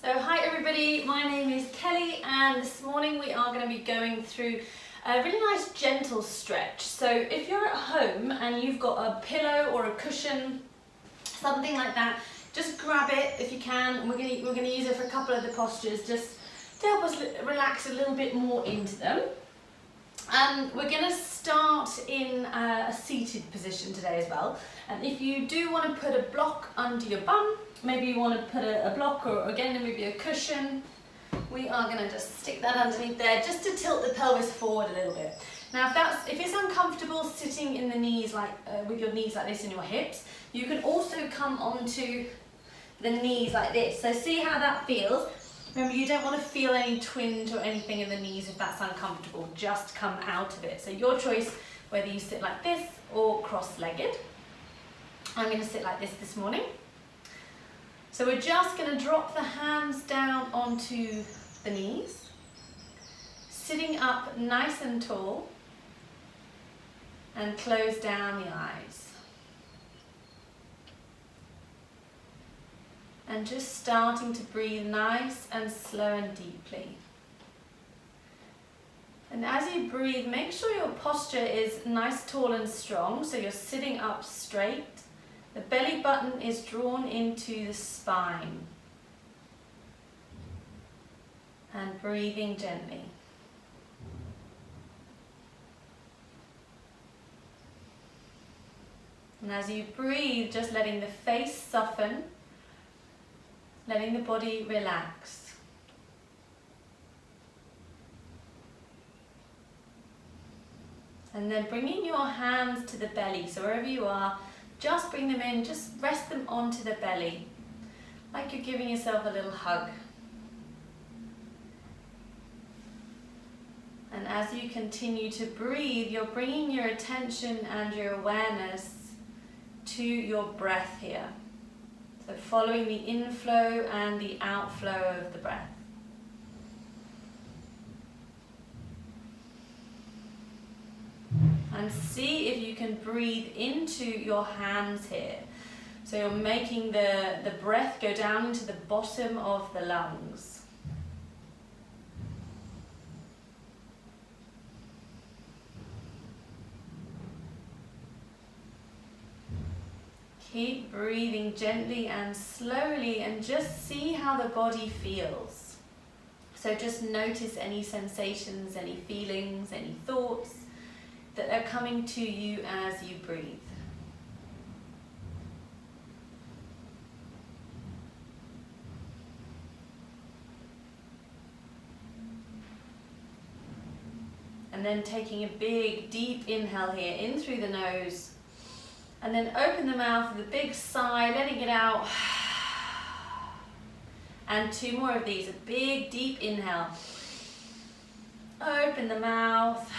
So hi everybody, my name is Kelly and this morning we are going to be going through a really nice gentle stretch. So if you're at home and you've got a pillow or a cushion, something like that, just grab it if you can, and we're going to use it for a couple of the postures just to help us relax a little bit more into them. We're going to start in a seated position today as well, and if you do want to put a block under your bum, maybe you want to put a block or again maybe a cushion, we are going to just stick that underneath there just to tilt the pelvis forward a little bit. Now if it's uncomfortable sitting in the knees with your knees like this in your hips, you can also come onto the knees like this. So see how that feels. Remember, you don't want to feel any twinge or anything in the knees if that's uncomfortable, just come out of it. So your choice whether you sit like this or cross-legged. I'm going to sit like this morning. So we're just going to drop the hands down onto the knees, sitting up nice and tall, and close down the eyes. And just starting to breathe nice and slow and deeply. And as you breathe, make sure your posture is nice, tall and strong, so you're sitting up straight. The belly button is drawn into the spine. And breathing gently. And as you breathe, just letting the face soften, letting the body relax. And then bringing your hands to the belly, so wherever you are, just bring them in, just rest them onto the belly, like you're giving yourself a little hug. And as you continue to breathe, you're bringing your attention and your awareness to your breath here. So following the inflow and the outflow of the breath. And see if you can breathe into your hands here. So you're making the breath go down into the bottom of the lungs. Keep breathing gently and slowly and just see how the body feels. So just notice any sensations, any feelings, any thoughts that are coming to you as you breathe. And then taking a big deep inhale here, in through the nose. And then open the mouth with a big sigh, letting it out. And two more of these, a big deep inhale. Open the mouth.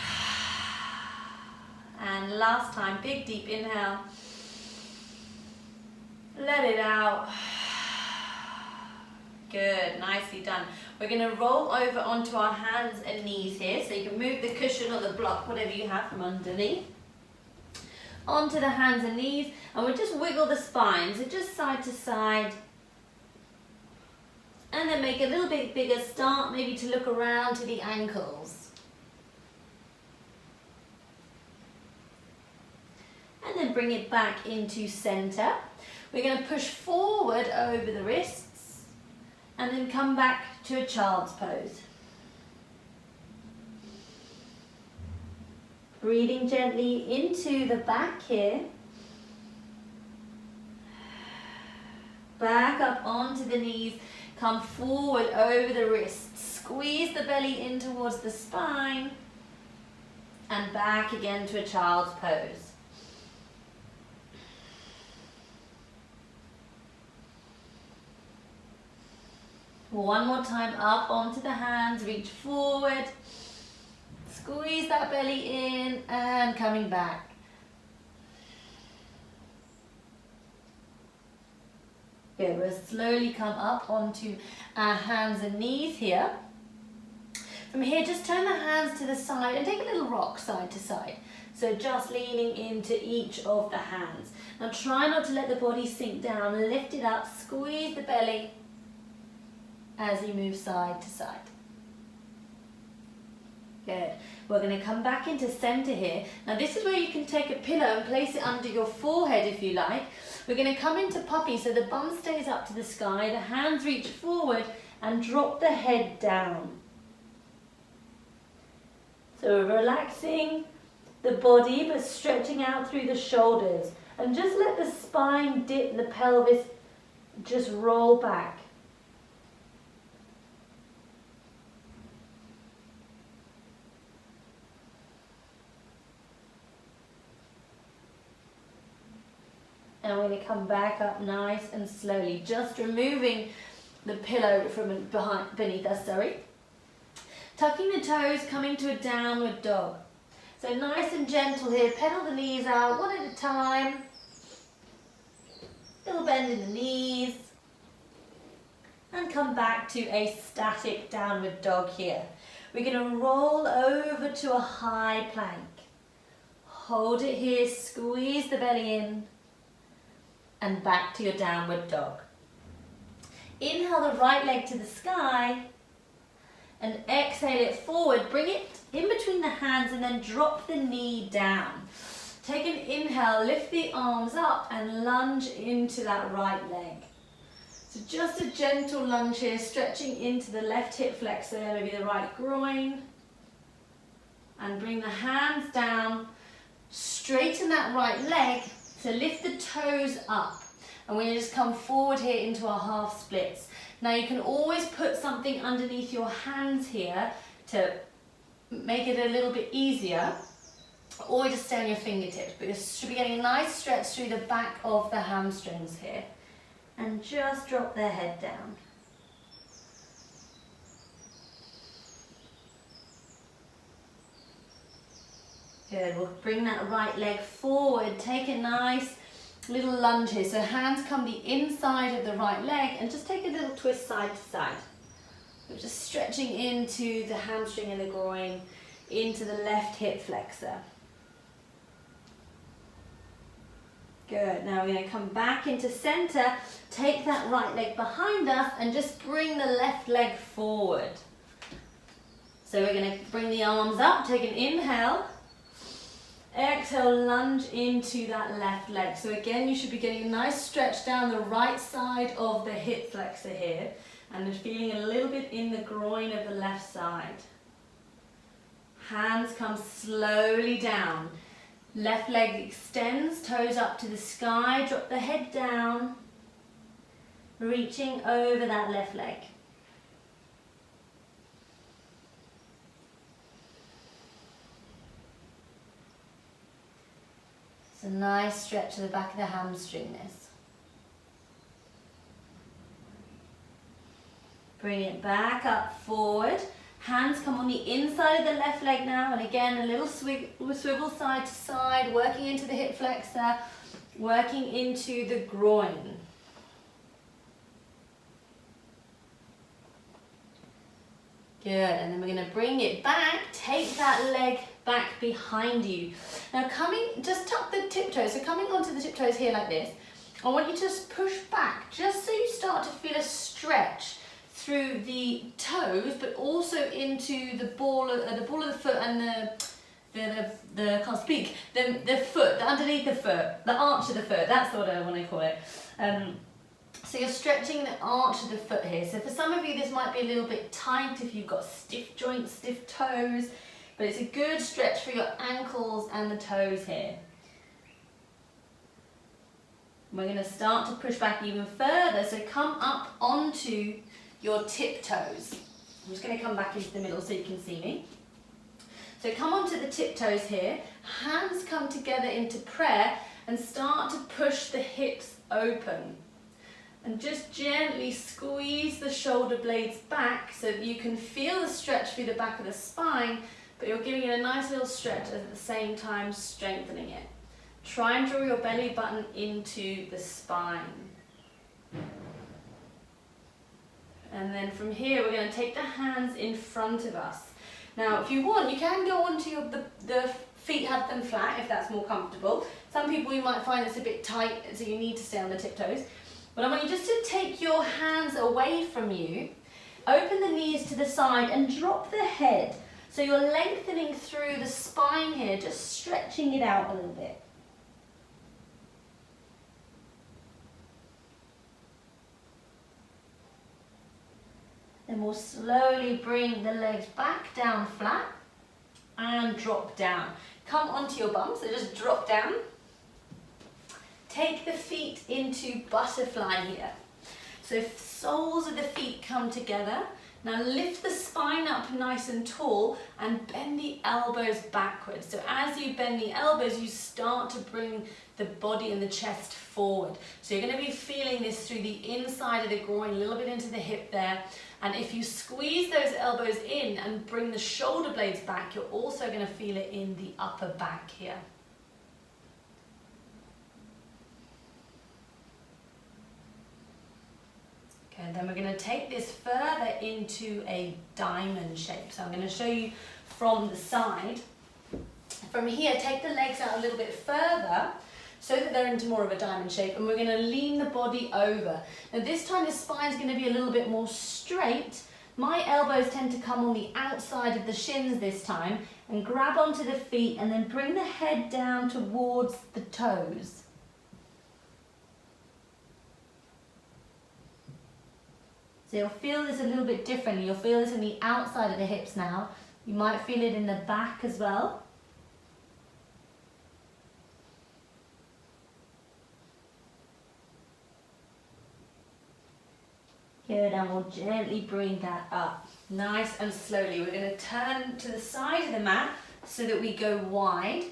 And last time, big deep inhale. Let it out. Good, nicely done. We're going to roll over onto our hands and knees here. So you can move the cushion or the block, whatever you have, from underneath. Onto the hands and knees, and we'll just wiggle the spine, so just side to side. And then make a little bit bigger start, maybe to look around to the ankles. And then bring it back into center. We're going to push forward over the wrists, and then come back to a child's pose. Breathing gently into the back here. Back up onto the knees. Come forward over the wrists. Squeeze the belly in towards the spine. And back again to a child's pose. One more time, up onto the hands. Reach forward. Squeeze that belly in and coming back. Good, we'll slowly come up onto our hands and knees here. From here, just turn the hands to the side and take a little rock side to side. So just leaning into each of the hands. Now try not to let the body sink down. Lift it up, squeeze the belly. as you move side to side. Good. We're going to come back into center here. Now this is where you can take a pillow and place it under your forehead if you like. We're going to come into puppy so the bum stays up to the sky, the hands reach forward and drop the head down. So we're relaxing the body but stretching out through the shoulders, and just let the spine dip, the pelvis just roll back. And we're going to come back up nice and slowly, just removing the pillow from beneath us, Tucking the toes, coming to a downward dog. So nice and gentle here, pedal the knees out one at a time. Little bend in the knees. And come back to a static downward dog here. We're going to roll over to a high plank. Hold it here, squeeze the belly in. And back to your downward dog. Inhale the right leg to the sky and exhale it forward. Bring it in between the hands and then drop the knee down. Take an inhale, lift the arms up and lunge into that right leg. So just a gentle lunge here, stretching into the left hip flexor, maybe the right groin. And bring the hands down, straighten that right leg. So lift the toes up, and we're going to just come forward here into our half splits. Now you can always put something underneath your hands here to make it a little bit easier, or just stay on your fingertips, but you should be getting a nice stretch through the back of the hamstrings here. And just drop their head down. Good, we'll bring that right leg forward, take a nice little lunge here. So hands come the inside of the right leg and just take a little twist side to side. We're just stretching into the hamstring and the groin, into the left hip flexor. Good, now we're going to come back into center, take that right leg behind us and just bring the left leg forward. So we're going to bring the arms up, take an inhale. Exhale, lunge into that left leg. So again, you should be getting a nice stretch down the right side of the hip flexor here, and then feeling a little bit in the groin of the left side. Hands come slowly down. Left leg extends, toes up to the sky, drop the head down, reaching over that left leg. A nice stretch to the back of the hamstring this. Bring it back up forward. Hands come on the inside of the left leg now, and again a little swivel side to side, working into the hip flexor, working into the groin. Good, and then we're going to bring it back, take that leg back behind you. Now just tuck the tiptoes, so coming onto the tiptoes here like this, I want you to just push back, just so you start to feel a stretch through the toes, but also into the ball of the foot and the can't speak, the foot, underneath the foot, the arch of the foot, that's what I want to call it. So you're stretching the arch of the foot here. So for some of you this might be a little bit tight if you've got stiff joints, stiff toes, but it's a good stretch for your ankles and the toes here. We're going to start to push back even further, so come up onto your tiptoes. I'm just going to come back into the middle so you can see me. So come onto the tiptoes here, hands come together into prayer and start to push the hips open. And just gently squeeze the shoulder blades back so that you can feel the stretch through the back of the spine, but you're giving it a nice little stretch at the same time strengthening it. Try and draw your belly button into the spine. And then from here we're going to take the hands in front of us. Now if you want, you can go onto the feet, have them flat if that's more comfortable. Some people you might find it's a bit tight, so you need to stay on the tiptoes. But I want you just to take your hands away from you open the knees to the side and drop the head. So you're lengthening through the spine here, just stretching it out a little bit. Then we'll slowly bring the legs back down flat and drop down. Come onto your bum, so just drop down. Take the feet into butterfly here. So soles of the feet come together. Now lift the spine up nice and tall and bend the elbows backwards. So as you bend the elbows, you start to bring the body and the chest forward. So you're going to be feeling this through the inside of the groin, a little bit into the hip there. And if you squeeze those elbows in and bring the shoulder blades back, you're also going to feel it in the upper back here. Okay, then we're going to take this further into a diamond shape. So I'm going to show you from the side. From here, take the legs out a little bit further so that they're into more of a diamond shape, and we're going to lean the body over. Now this time the spine's going to be a little bit more straight. My elbows tend to come on the outside of the shins this time, and grab onto the feet and then bring the head down towards the toes. So you'll feel this a little bit differently. You'll feel this on the outside of the hips now. You might feel it in the back as well. Good, and we'll gently bring that up. Nice and slowly. We're going to turn to the side of the mat so that we go wide.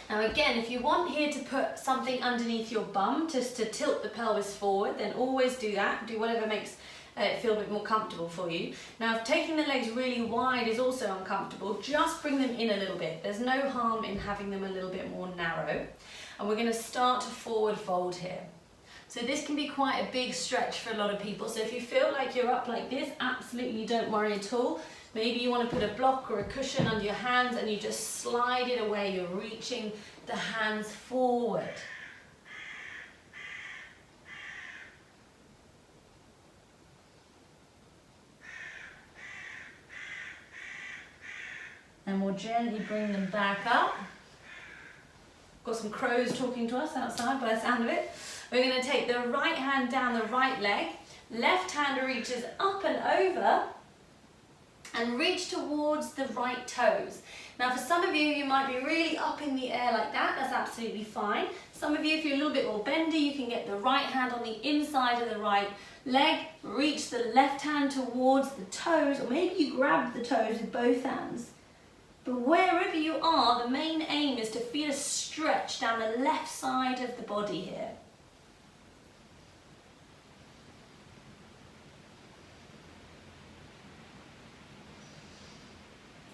Now again, if you want here to put something underneath your bum just to tilt the pelvis forward, then always do that. Do whatever makes it feel a bit more comfortable for you. Now if taking the legs really wide is also uncomfortable, just bring them in a little bit. There's no harm in having them a little bit more narrow. And we're going to start to forward fold here. So this can be quite a big stretch for a lot of people. So if you feel like you're up like this, absolutely don't worry at all. Maybe you want to put a block or a cushion under your hands and you just slide it away. You're reaching the hands forward. And we'll gently bring them back up. Got some crows talking to us outside by the sound of it. We're going to take the right hand down the right leg. Left hand reaches up and over and reach towards the right toes. Now for some of you, you might be really up in the air like that. That's absolutely fine. Some of you, if you're a little bit more bendy, you can get the right hand on the inside of the right leg, reach the left hand towards the toes, or maybe you grab the toes with both hands. But wherever you are, the main aim is to feel a stretch down the left side of the body here.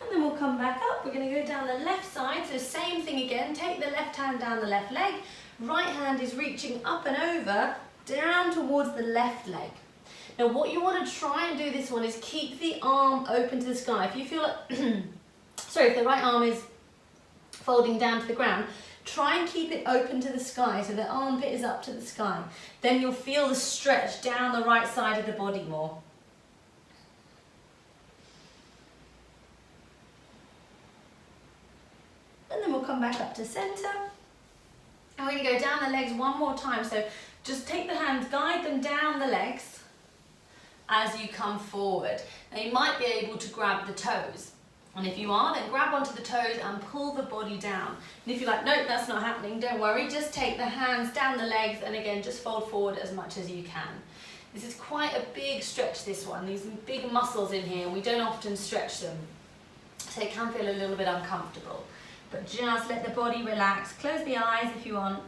And then we'll come back up. We're going to go down the left side. So same thing again. Take the left hand down the left leg. Right hand is reaching up and over, down towards the left leg. Now what you want to try and do this one is keep the arm open to the sky. If you feel like if the right arm is folding down to the ground, try and keep it open to the sky so the armpit is up to the sky. Then you'll feel the stretch down the right side of the body more. And then we'll come back up to center. And we're going to go down the legs one more time. So just take the hands, guide them down the legs as you come forward. Now you might be able to grab the toes. And if you are, then grab onto the toes and pull the body down. And if you're like, nope, that's not happening, don't worry. Just take the hands down the legs and again, just fold forward as much as you can. This is quite a big stretch, this one. These big muscles in here, we don't often stretch them. So it can feel a little bit uncomfortable. But just let the body relax. Close the eyes if you want.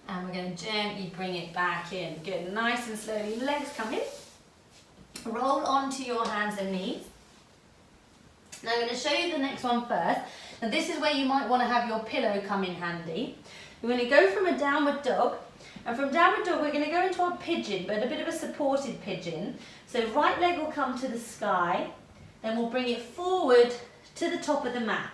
And we're going to gently bring it back in. Good, nice and slowly. Legs come in. Roll onto your hands and knees. Now I'm going to show you the next one first. Now this is where you might want to have your pillow come in handy. We're going to go from a downward dog. And from downward dog, we're going to go into our pigeon, but a bit of a supported pigeon. So right leg will come to the sky. Then we'll bring it forward to the top of the mat.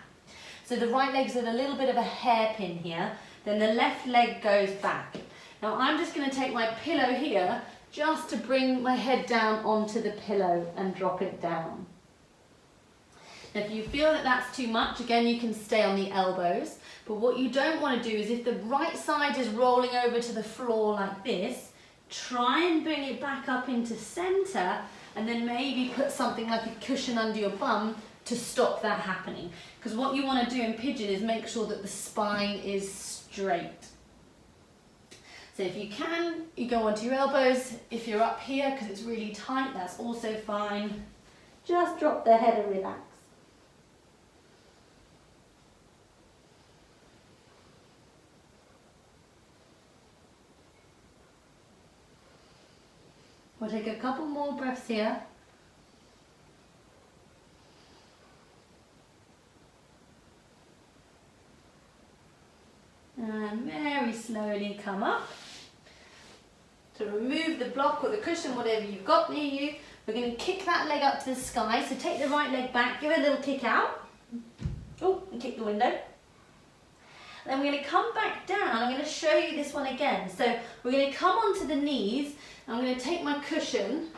So the right leg's at a little bit of a hairpin here, then the left leg goes back. Now I'm just going to take my pillow here just to bring my head down onto the pillow and drop it down. Now if you feel that that's too much, again you can stay on the elbows, but what you don't want to do is if the right side is rolling over to the floor like this, try and bring it back up into center and then maybe put something like a cushion under your bum to stop that happening. Because what you want to do in pigeon is make sure that the spine is straight. So if you can, you go onto your elbows. If you're up here because it's really tight, that's also fine. Just drop the head and relax. We'll take a couple more breaths here. And very slowly come up. To remove the block or the cushion, whatever you've got near you, we're going to kick that leg up to the sky. So take the right leg back, give it a little kick out. Oh, and kick the window. Then we're going to come back down. I'm going to show you this one again. So we're going to come onto the knees. I'm going to take my cushion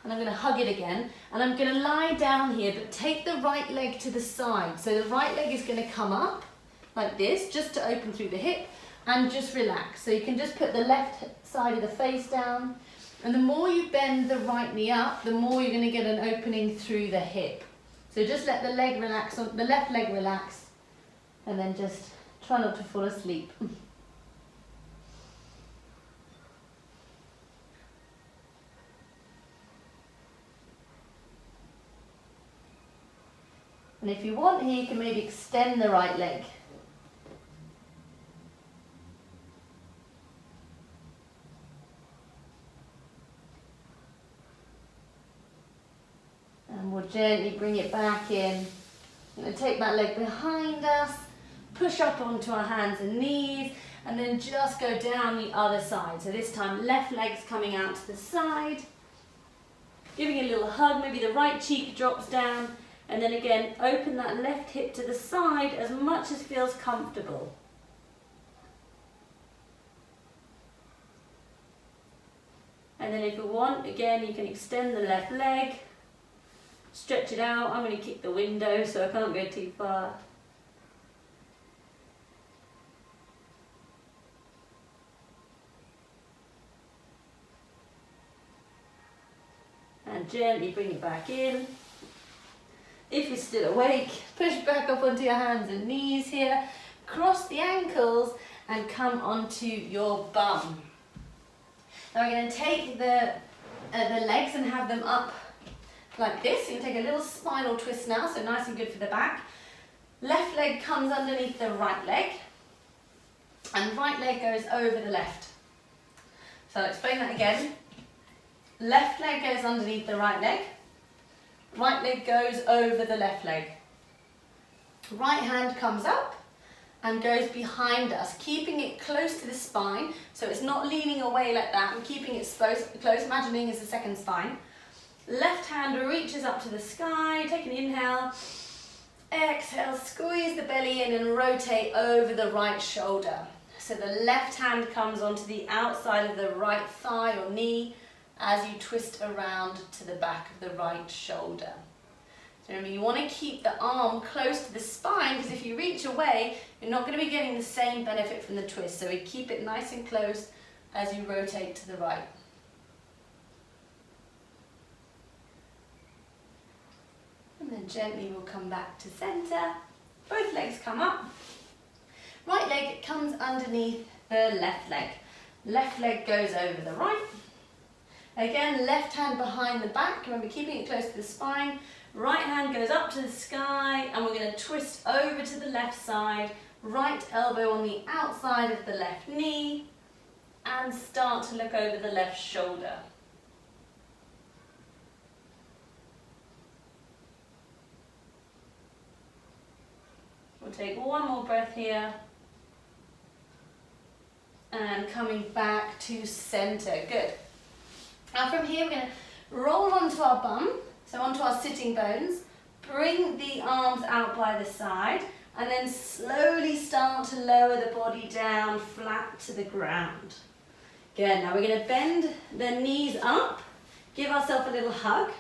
and I'm going to hug it again. And I'm going to lie down here, but take the right leg to the side. So the right leg is going to come up like this, just to open through the hip, and just relax. So you can just put the left side of the face down. And the more you bend the right knee up, the more you're going to get an opening through the hip. So just let the leg relax, the left leg relax, and then just try not to fall asleep. And if you want here, you can maybe extend the right leg. And we'll gently bring it back in. I'm going to take that leg behind us, push up onto our hands and knees, and then just go down the other side. So this time, left leg's coming out to the side, giving a little hug, maybe the right cheek drops down, and then again, open that left hip to the side as much as feels comfortable. And then if you want, again, you can extend the left leg, stretch it out. I'm going to kick the window so I can't go too far. And gently bring it back in. If you're still awake, push back up onto your hands and knees here, cross the ankles and come onto your bum. Now we're going to take the legs and have them up like this. So you can take a little spinal twist now, so nice and good for the back. Left leg comes underneath the right leg, and right leg goes over the left. So I'll explain that again. Left leg goes underneath the right leg. Right leg goes over the left leg. Right hand comes up and goes behind us, keeping it close to the spine, so it's not leaning away like that, and keeping it close, imagining it's the second spine. Left hand reaches up to the sky, take an inhale, exhale, squeeze the belly in and rotate over the right shoulder. So the left hand comes onto the outside of the right thigh or knee, as you twist around to the back of the right shoulder. So remember, you want to keep the arm close to the spine, because if you reach away, you're not going to be getting the same benefit from the twist. So we keep it nice and close as you rotate to the right. And then gently we'll come back to center. Both legs come up. Right leg comes underneath the left leg. Left leg goes over the right. Again, left hand behind the back, remember keeping it close to the spine. Right hand goes up to the sky, and we're going to twist over to the left side. Right elbow on the outside of the left knee, and start to look over the left shoulder. We'll take one more breath here. And coming back to center, good. Now from here, we're going to roll onto our bum, so onto our sitting bones. Bring the arms out by the side. And then slowly start to lower the body down flat to the ground. Good, now we're going to bend the knees up, give ourselves a little hug,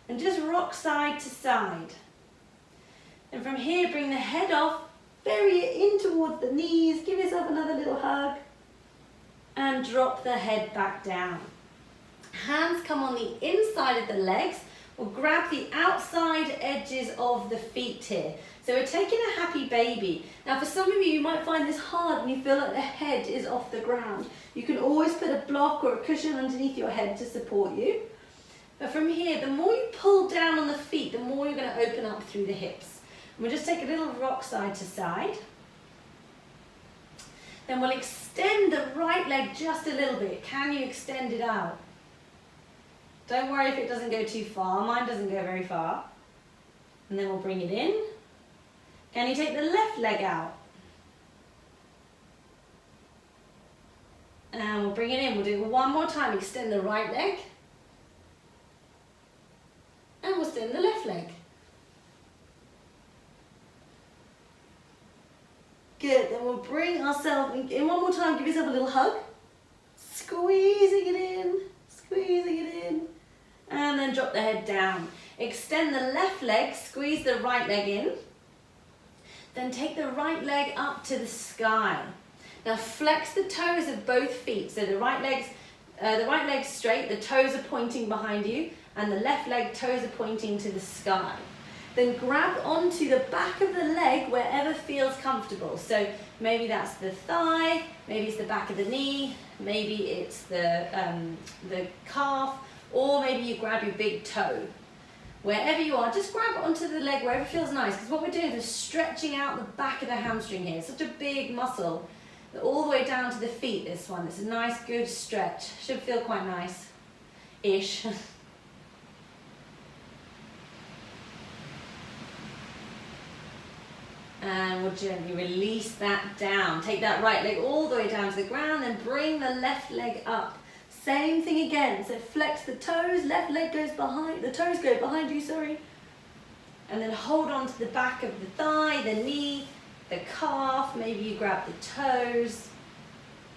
and just rock side to side. And from here, bring the head off, bury it in towards the knees, give yourself another little hug, and drop the head back down. Hands come on the inside of the legs. We'll grab the outside edges of the feet here. So we're taking a happy baby. Now for some of you, you might find this hard and you feel like the head is off the ground. You can always put a block or a cushion underneath your head to support you. But from here, the more you pull down on the feet, the more you're going to open up through the hips. And we'll just take a little rock side to side. Then we'll extend the right leg just a little bit. Can you extend it out? Don't worry if it doesn't go too far. Mine doesn't go very far. And then we'll bring it in. Can you take the left leg out? And we'll bring it in. We'll do it one more time. Extend the right leg. And we'll extend the left leg. Good. Then we'll bring ourselves in one more time. Give yourself a little hug. Squeezing it in. Squeezing it in. And then drop the head down. Extend the left leg. Squeeze the right leg in. Then take the right leg up to the sky. Now flex the toes of both feet. So the right leg's straight, the toes are pointing behind you, and the left leg toes are pointing to the sky. Then grab onto the back of the leg wherever feels comfortable. So maybe that's the thigh, maybe it's the back of the knee, maybe it's the calf, or maybe you grab your big toe. Wherever you are, just grab onto the leg wherever feels nice, because what we're doing is stretching out the back of the hamstring here. It's such a big muscle, all the way down to the feet, this one. It's a nice, good stretch. Should feel quite nice-ish. And we'll gently release that down. Take that right leg all the way down to the ground, and bring the left leg up. Same thing again, so flex the toes, left leg goes behind, the toes go behind you, sorry. And then hold on to the back of the thigh, the knee, the calf, maybe you grab the toes.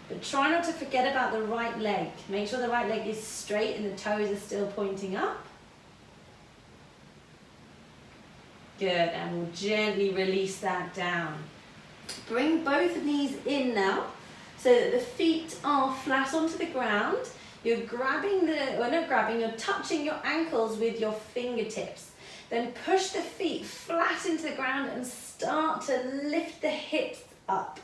But try not to forget about the right leg. Make sure the right leg is straight and the toes are still pointing up. Good, and we'll gently release that down. Bring both knees in now, so that the feet are flat onto the ground. You're you're touching your ankles with your fingertips. Then push the feet flat into the ground and start to lift the hips up.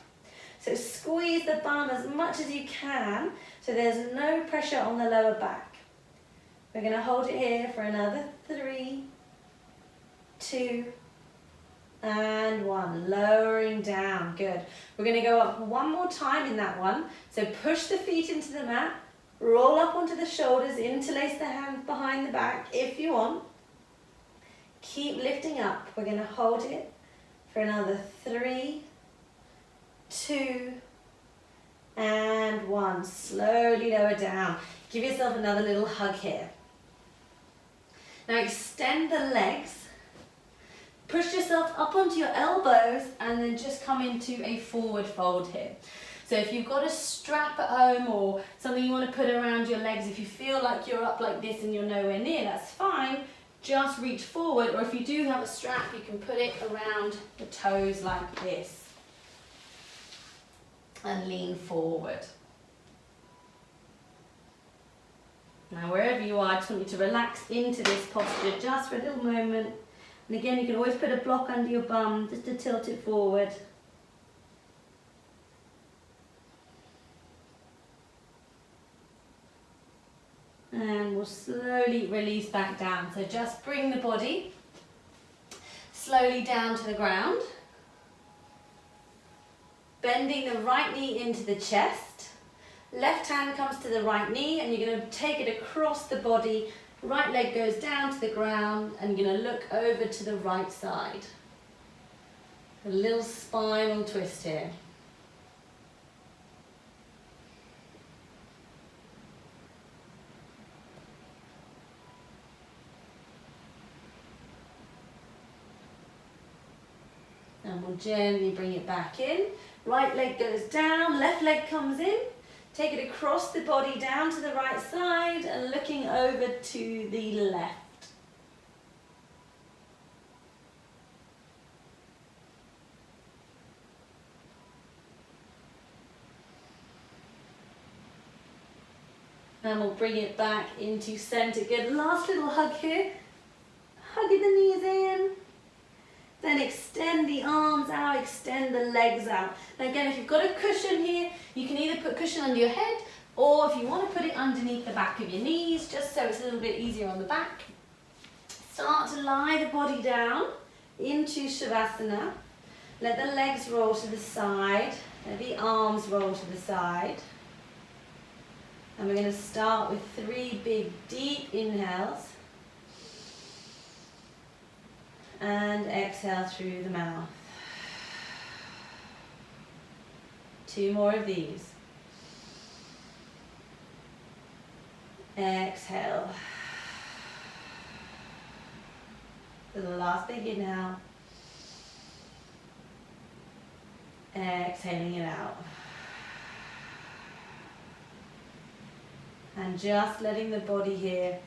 So squeeze the bum as much as you can, so there's no pressure on the lower back. We're going to hold it here for another 3, 2, and 1, lowering down. Good. We're going to go up one more time in that one. So push the feet into the mat, roll up onto the shoulders, interlace the hands behind the back if you want. Keep lifting up. We're going to hold it for another 3, 2, and 1. Slowly lower down. Give yourself another little hug here. Now extend the legs. Push yourself up onto your elbows and then just come into a forward fold here. So if you've got a strap at home or something you want to put around your legs, if you feel like you're up like this and you're nowhere near, that's fine. Just reach forward, or if you do have a strap, you can put it around the toes like this. And lean forward. Now wherever you are, I just want you to relax into this posture just for a little moment. And again, you can always put a block under your bum just to tilt it forward. And we'll slowly release back down. So just bring the body slowly down to the ground. Bending the right knee into the chest. Left hand comes to the right knee, and you're going to take it across the body. Right leg goes down to the ground, and you're going to look over to the right side. A little spinal twist here. And we'll gently bring it back in. Right leg goes down, left leg comes in. Take it across the body down to the right side and looking over to the left. And we'll bring it back into center. Good, last little hug here. Hugging the knees in. Then extend the arms out, extend the legs out. Now again, if you've got a cushion here, you can either put cushion under your head, or if you want to put it underneath the back of your knees, just so it's a little bit easier on the back. Start to lie the body down into Shavasana. Let the legs roll to the side, let the arms roll to the side. And we're going to start with 3 big deep inhales. And exhale through the mouth. 2 more of these. Exhale. For the last big inhale. Exhaling it out. And just letting the body here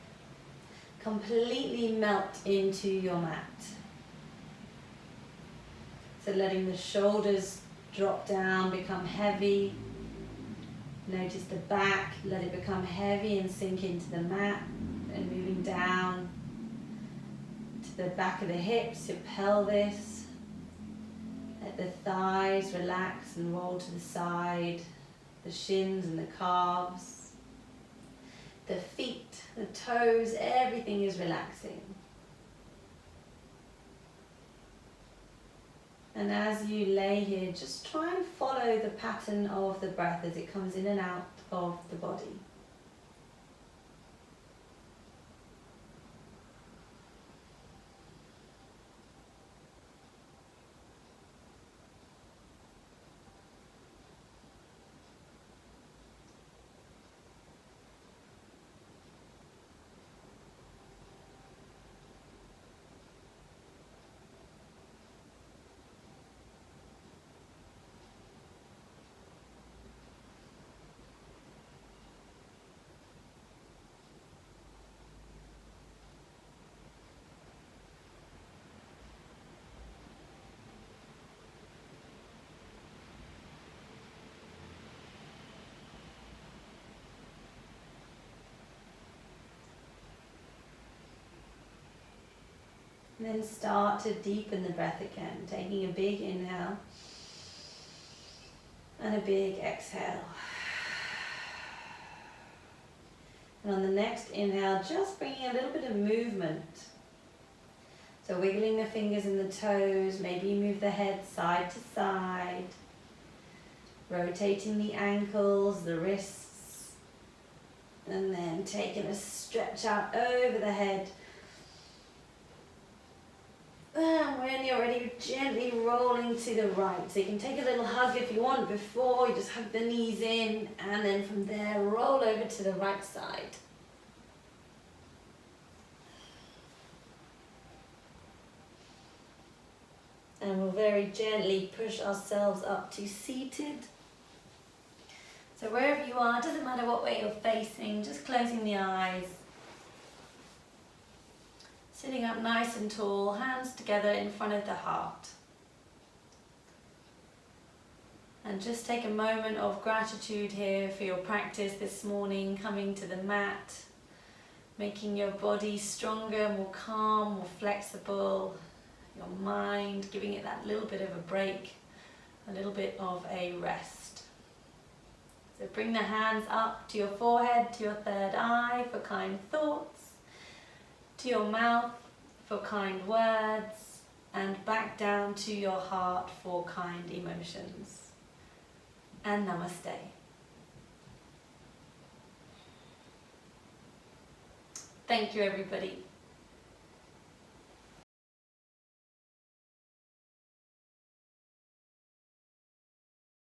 completely melt into your mat. So letting the shoulders drop down, become heavy. Notice the back, let it become heavy and sink into the mat. And moving down to the back of the hips, your pelvis. Let the thighs relax and roll to the side. The shins and the calves. The feet, the toes, everything is relaxing. And as you lay here, just try and follow the pattern of the breath as it comes in and out of the body. And then start to deepen the breath again, taking a big inhale and a big exhale. And on the next inhale, just bringing a little bit of movement. So wiggling the fingers and the toes, maybe you move the head side to side, rotating the ankles, the wrists, and then taking a stretch out over the head. And when you're ready, gently rolling to the right. So you can take a little hug if you want before, you just hug the knees in, and then from there, roll over to the right side. And we'll very gently push ourselves up to seated. So wherever you are, doesn't matter what way you're facing, just closing the eyes. Sitting up nice and tall, hands together in front of the heart. And just take a moment of gratitude here for your practice this morning, coming to the mat, making your body stronger, more calm, more flexible, your mind, giving it that little bit of a break, a little bit of a rest. So bring the hands up to your forehead, to your third eye for kind thoughts, to your mouth for kind words, and back down to your heart for kind emotions. And namaste. Thank you, everybody.